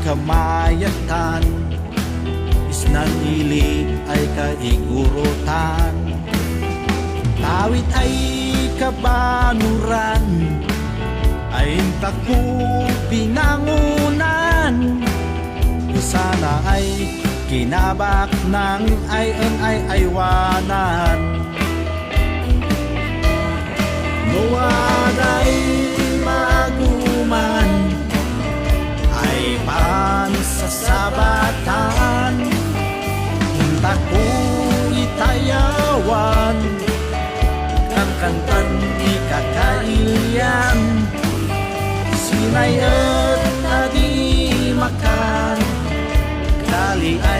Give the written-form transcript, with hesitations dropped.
kamayatan, isnan ili ay kaigurutan, tawid ay kabanuran, ay taku pinangunan, sana ay kinabak ng ay aywanan. Nuwaday maguman ay pansasabatan, taku itayawan, kantan ikakailian, sinayat adi makan, kali ay